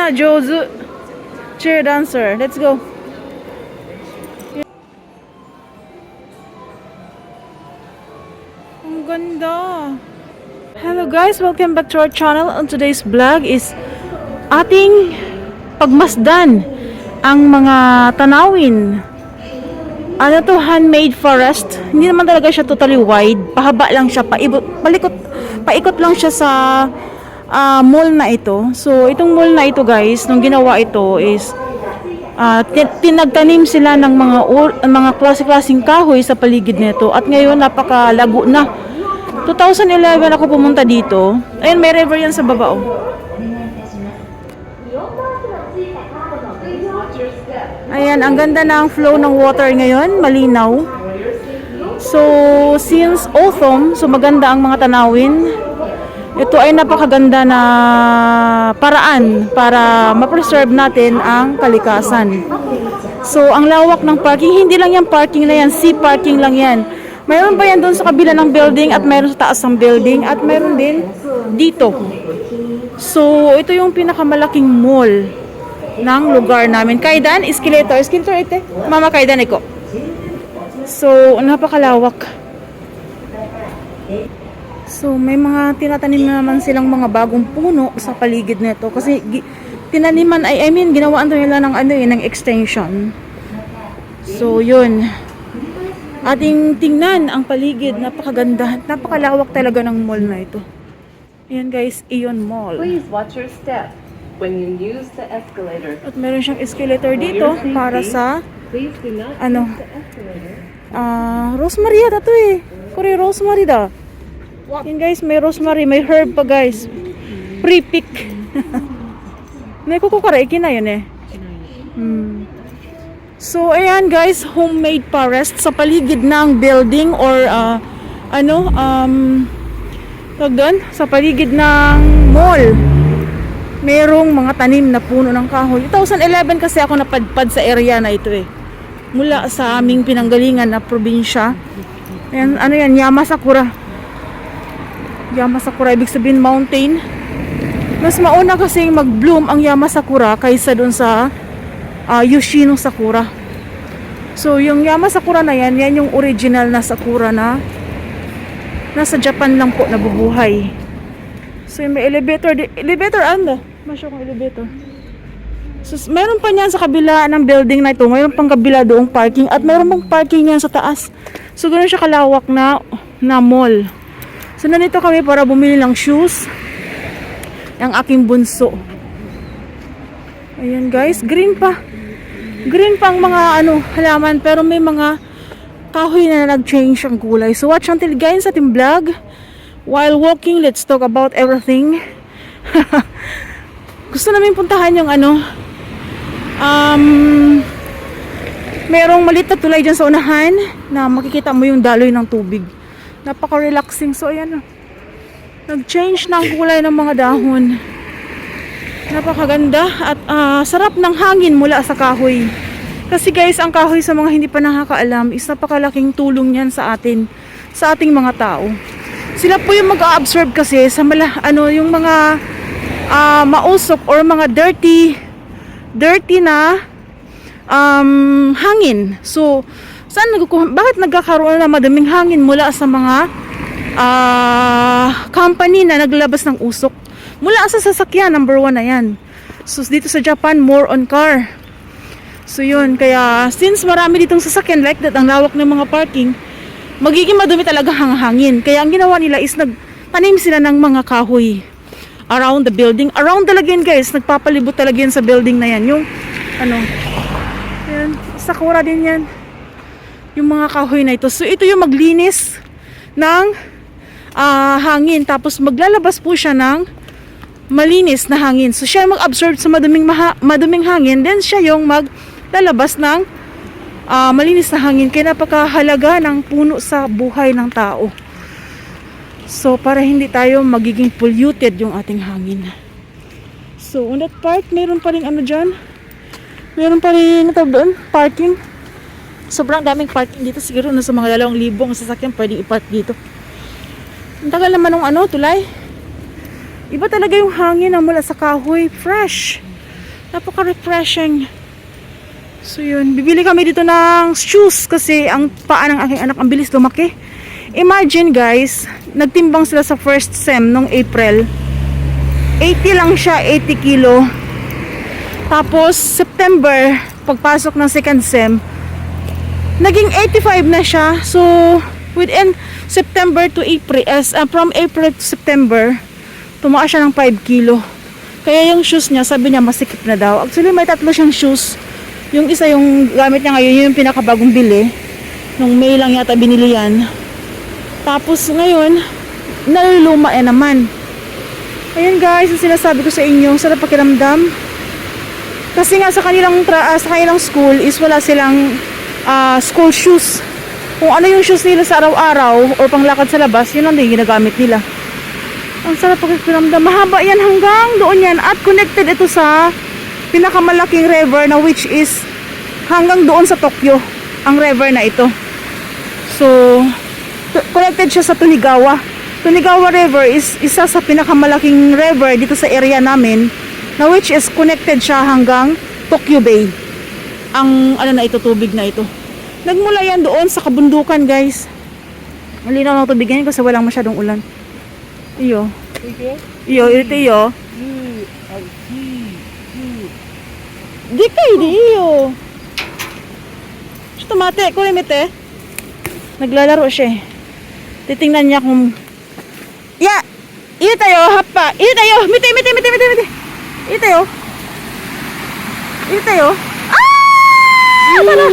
na, Jozu. Chair dancer. Let's go. Ang ganda. Hello guys, welcome back to our channel. On today's vlog is ating pagmasdan ang mga tanawin. Ano to, handmade forest. Hindi naman talaga siya totally wide. Pahaba lang siya, paikot lang siya sa mall na ito. So, itong mall na ito guys, nung ginawa ito is tinagtanim sila ng mga klase-klaseng kahoy sa paligid nito. At ngayon, napakalago na. 2011 ako pumunta dito. Ayun, may river yan sa baba. Oh. Ayan, ang ganda na ang flow ng water ngayon, malinaw. So, since autumn, so maganda ang mga tanawin. Ito ay napakaganda na paraan para ma-preserve natin ang kalikasan. So, ang lawak ng parking, hindi lang yan parking na yan, sea parking lang yan. Mayroon pa yan doon sa kabila ng building at mayroon sa taas ng building at mayroon din dito. So, ito yung pinakamalaking mall ng lugar namin. Kaidan, escalator ite. Mama Kaidan iko. So, napakalawak. So, may mga tinatanim na naman silang mga bagong puno sa paligid nito kasi tinaniman ginawaan nila ng ng extension. So, yun. Ating tingnan ang paligid, napakaganda, napakalawak talaga ng mall na ito. Ayan guys, Ion Mall. Please watch your step when you use the escalator. At meron siyang escalator dito para sa Please do not ano, use the escalator. rosemary da to eh. Kore rosemary da. Yan guys, may rosemary, may herb pa guys. Pre-pick. May kukukara, ikina yun eh. So, ayan guys, homemade forest sa paligid ng building or tawag doon, sa paligid ng mall. Merong mga tanim na puno ng kahoy. 2011 kasi ako napadpad sa area na ito eh. Mula sa aming pinanggalingan na probinsya. Ayan, ano yan, Yamasakura. Yamasakura, ibig sabihin mountain. Mas mauna kasi mag-bloom ang Yamasakura kaysa dun sa Yoshino Sakura. So, yung Yamasakura na yan, yan yung original na sakura na nasa Japan lang po nabubuhay. So, may elevator. Elevator, ano? Masya kong elevator. So, meron pa niyan sa kabila ng building na ito. Mayroon pang kabila doong parking. At meron pang parking niyan sa taas. So, ganoon siya kalawak na mall. So, nandito kami para bumili ng shoes. Ang aking bunso. Ayan guys, green pa. Green pa ang mga halaman. Pero may mga kahoy na nag-change ang kulay. So, watch until guys sa ating vlog. While walking, let's talk about everything. Gusto namin puntahan yung merong maliit na tulay dyan sa unahan na makikita mo yung daloy ng tubig. Napaka-relaxing. So, ayan. Nag-change na ang kulay ng mga dahon. Napakaganda at sarap ng hangin mula sa kahoy. Kasi guys, ang kahoy sa mga hindi pa nakakaalam is napakalaking tulong yan sa atin, sa ating mga tao. Sila po yung mag-a-absorb kasi sa yung mga mausok or mga dirty na hangin. So, bakit nagkakaroon na madaming hangin mula sa mga company na naglalabas ng usok? Mula sa sasakyan, number 1 na yan. So, dito sa Japan, more on car. So, yun. Kaya, since marami ditong sasakyan like that, ang lawak ng mga parking, magiging madumi talaga ang hangin. Kaya, ang ginawa nila is nagtanim sila ng mga kahoy around the building. Around talaga yan, guys. Nagpapalibot talaga yan sa building na yan. Yung, yan, sakura din yan. Yung mga kahoy na ito. So, ito yung maglinis ng hangin. Tapos, maglalabas po siya ng malinis na hangin. So, siya mag-absorb sa maduming hangin. Then, siya yung maglalabas ng malinis na hangin. Kaya napakahalaga ng puno sa buhay ng tao. So, para hindi tayo magiging polluted yung ating hangin. So, on that part, mayroon pa rin dyan. Mayroon pa rin doon, parking. Sobrang daming parking dito. Siguro nasa mga 2,000 ang sasakyan pwedeng i-park dito. Ang tagal naman ng tulay. Iba talaga yung hangin na mula sa kahoy. Fresh. Napaka-refreshing. So yun, bibili kami dito ng shoes kasi ang paa ng aking anak ang bilis lumaki. Imagine guys, nagtimbang sila sa first sem nung April. 80 lang siya, 80 kilo. Tapos September, pagpasok ng second sem, naging 85 na siya. So within September to April, from April to September, tumaas siya ng 5 kilo. Kaya yung shoes niya, sabi niya masikip na daw. Actually may tatlo siyang shoes. Yung isa yung gamit niya ngayon, yung pinakabagong bili. Nung May lang yata binili yan. Tapos ngayon, naluluma naman. Ayun guys, yung sinasabi ko sa inyo, sarap pakiramdam. Kasi nga sa kanilang school is wala silang school shoes. Kung ano yung shoes nila sa araw-araw or panglakad sa labas, yun lang din ginagamit nila. Ang sarap pakiramdam. Mahaba yan hanggang doon yan. At connected ito sa pinakamalaking river na which is hanggang doon sa Tokyo. Ang river na ito. So, connected siya sa Tunigawa. Tunigawa River is isa sa pinakamalaking river dito sa area namin na which is connected siya hanggang Tokyo Bay. Ang ano na ito, tubig na ito. Nagmula yan doon sa kabundukan guys. Malinaw ng tubig yan kasi walang masyadong ulan. Iyo. Ito iyo. Di kay di iyo. Tomate, kulimite. Naglalaro siya eh. Titingnan niya kung Iyo tayo, hapa. Iyo tayo. Mite. Iyo tayo. Tara.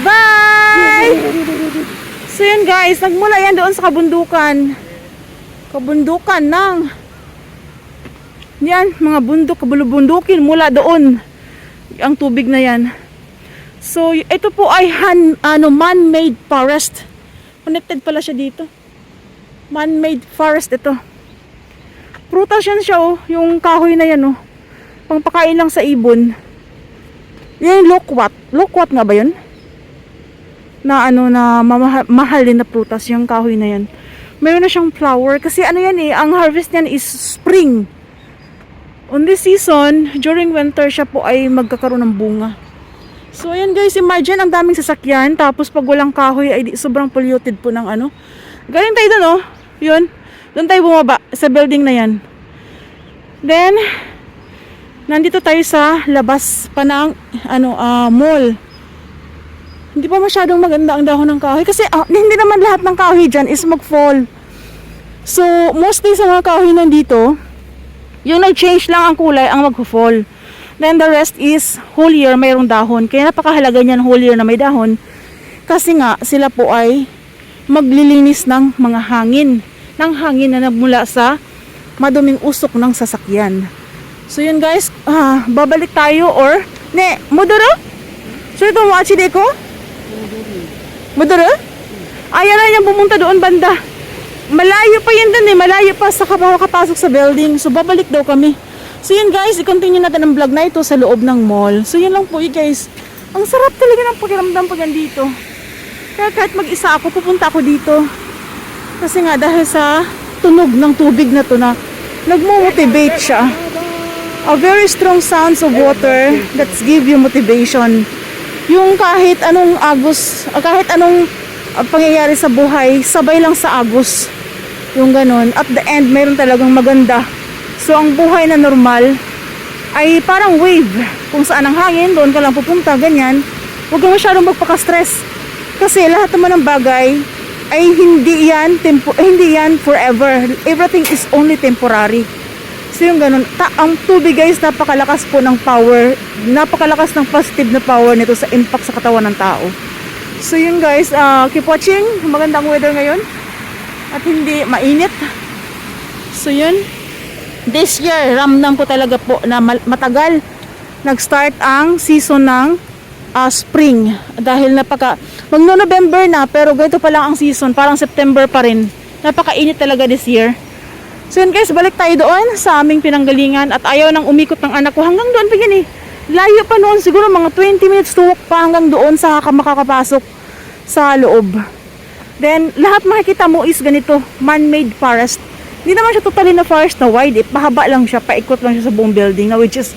Bye! So yun guys, nagmula yan doon sa kabundukan. Kabundukan ng yan, mga bundok, kabulubundukin mula doon. Ang tubig na yan. So ito po ay man-made forest. Connected pala siya dito. Man-made forest ito. Prutas yan siya oh, yung kahoy na yan oh. Pangpakain lang sa ibon. Yan yung loquat. Loquat nga ba yun? Na mahal din na prutas yung kahoy na yan. Meron na siyang flower kasi ano yan eh, ang harvest niyan is spring. On this season, during winter siya po ay magkakaroon ng bunga. So ayan guys, imagine ang daming sasakyan tapos pag walang kahoy ay sobrang polluted po ng ano. Galing tayo doon oh. Yun. Doon tayo bumaba sa building na yan. Then nandito tayo sa labas pa ng mall. Hindi pa masyadong maganda ang dahon ng kahoy kasi hindi naman lahat ng kahoy dyan is mag-fall. So mostly sa mga kahoy nandito, yung nag-change lang ang kulay ang mag-fall. Then the rest is whole year mayroong dahon. Kaya napakahalaga niyan whole year na may dahon. Kasi nga sila po ay maglilinis ng mga hangin. Ng hangin na nagmula sa maduming usok ng sasakyan. So yun guys, babalik tayo or modoro? So ito mo achide ko? Modoro? Ayaw na niyang pumunta doon banda. Malayo pa yan dun eh, malayo pa sa kapasok sa building. So babalik daw kami. So yun guys, i-continue natin ang vlog na ito sa loob ng mall. So yun lang po guys. Ang sarap talaga ng pakiramdam pag nandito. Kaya kahit mag-isa ako, pupunta ako dito. Kasi nga dahil sa tunog ng tubig na to na nagmo-motivate siya. A very strong sounds of water that give you motivation. Yung kahit anong kahit anong pangyayari sa buhay, sabay lang sa agos. Yung ganun. At the end, mayroon talagang maganda. So ang buhay na normal ay parang wave. Kung saan ang hangin, doon ka lang pupunta, ganyan. Huwag ka masyadong magpaka-stress. Kasi lahat naman ng bagay ay hindi yan forever. Everything is only temporary. So yung ganun. Ang tubig guys, napakalakas po ng power. Napakalakas ng positive na power nito sa impact sa katawan ng tao. So yun guys, keep watching. Magandang weather ngayon. At hindi mainit. So yun. This year, ramdam ko talaga po na matagal nag-start ang season ng spring. Dahil magno-November na, pero ganito pa lang ang season. Parang September pa rin. Napakainit talaga this year. So yun guys, balik tayo doon sa aming pinanggalingan. At ayaw nang umikot ng anak ko. Hanggang doon pa yan eh. Layo pa noon. Siguro mga 20 minutes to walk pa hanggang doon sa makakapasok sa loob. Then, lahat makikita mo is ganito. Man-made forest. Hindi naman siya totally na forest na wide. Pahaba lang siya. Paikot lang siya sa buong building. Na which is,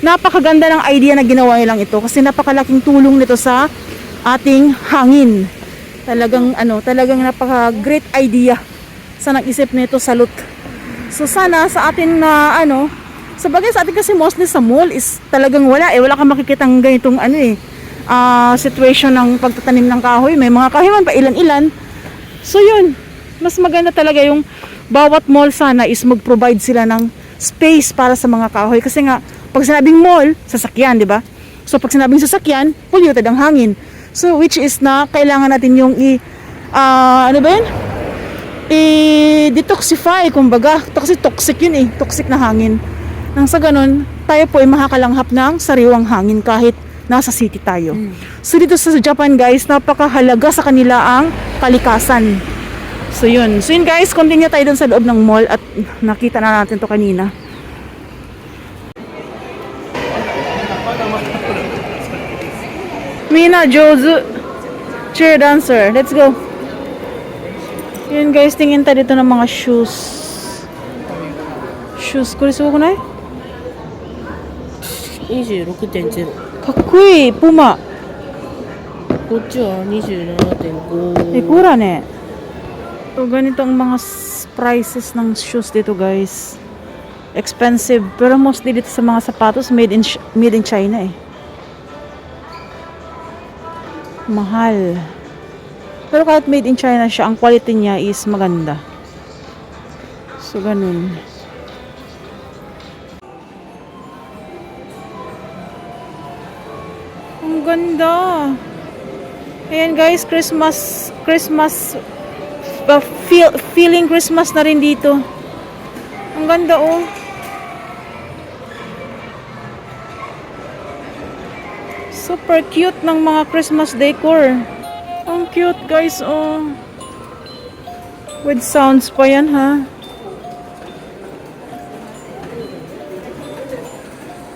napakaganda ng idea na ginawa nilang ito kasi napakalaking tulong nito sa ating hangin. Talagang napaka-great idea sa nag-isip nito, salute. So sana sa atin na sa bagay sa atin kasi mostly sa mall is talagang wala kang makikitang ganitong situation ng pagtatanim ng kahoy. May mga kahoy man pa ilan-ilan. So yun, mas maganda talaga yung bawat mall sana is mag-provide sila ng space para sa mga kahoy kasi nga pag sinabing mall, sasakyan, di ba? So pag sinabing sasakyan, polluted ang hangin. So which is na kailangan natin yung i-detoxify, kumbaga. Kasi toxic yun toxic na hangin. Nang sa ganun, tayo po ay makakalanghap ng sariwang hangin kahit nasa city tayo. So dito sa Japan guys, napakahalaga sa kanila ang kalikasan. So yun guys, continue tayo dun sa loob ng mall at nakita na natin to kanina. Mina, Jozu, cheer dancer. Let's go. Yun guys, tingin tayo dito ng mga shoes. Kurisuko ko na 26.0 かっこいい、プマ。こっちは 27.5 Mura ne. So, ganito ang mga prices ng shoes dito guys. Expensive. Pero mostly dito sa mga sapatos, made in China Mahal. Pero kahit made in China siya, ang quality niya is maganda. So, ganun. Ang ganda. Ayan guys, Christmas feeling Christmas na rin dito. Ang ganda Super cute ng mga Christmas decor. Ang cute guys With sounds pa yan ha.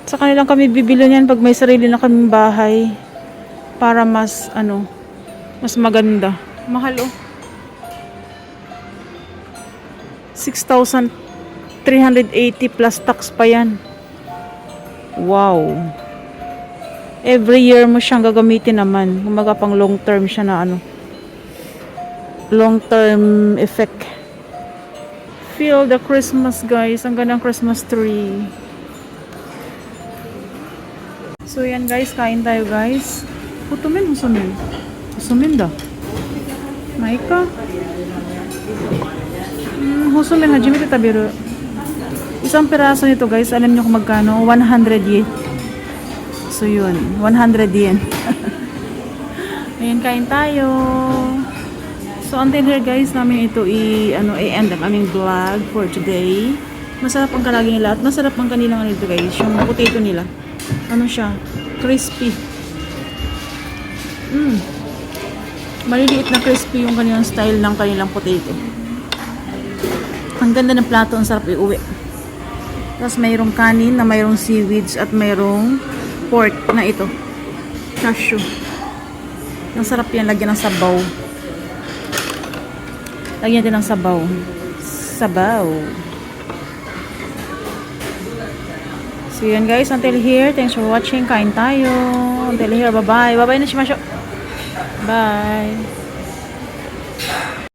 Sa kanilang kami bibili niyan pag may sarili na kaming bahay para mas mas maganda. Mahal 6,380 plus tax pa yan. Wow. Every year mo siyang gagamitin naman. Kumaga pang long term siya na long term effect. Feel the Christmas guys. Ang gandang Christmas tree. So yan guys, kain tayo guys. Husumin da. Maika. Husumin hajime te taberu. Isang piraso nito guys, alam niyo kung magkano? 100 yen. So yun, 100 yen. Ayan, kain tayo. So until here guys, namin ito i-end ang aming vlog for today. Masarap ang kalagi nila at masarap ang kanilang ito guys, yung potato nila. Siya? Crispy. Maliliit na crispy yung kanilang style ng kanilang potato. Ang ganda ng plato, ang sarap iuwi. Tapos mayroong kanin na mayroong seaweeds at mayroong pork na ito. Cashew. Ang sarap yan, lagyan ng sabaw. Lagyan din ng sabaw. So yan guys, until here, thanks for watching. Kain tayo. Until here, bye-bye. Bye-bye na shimasho. Bye.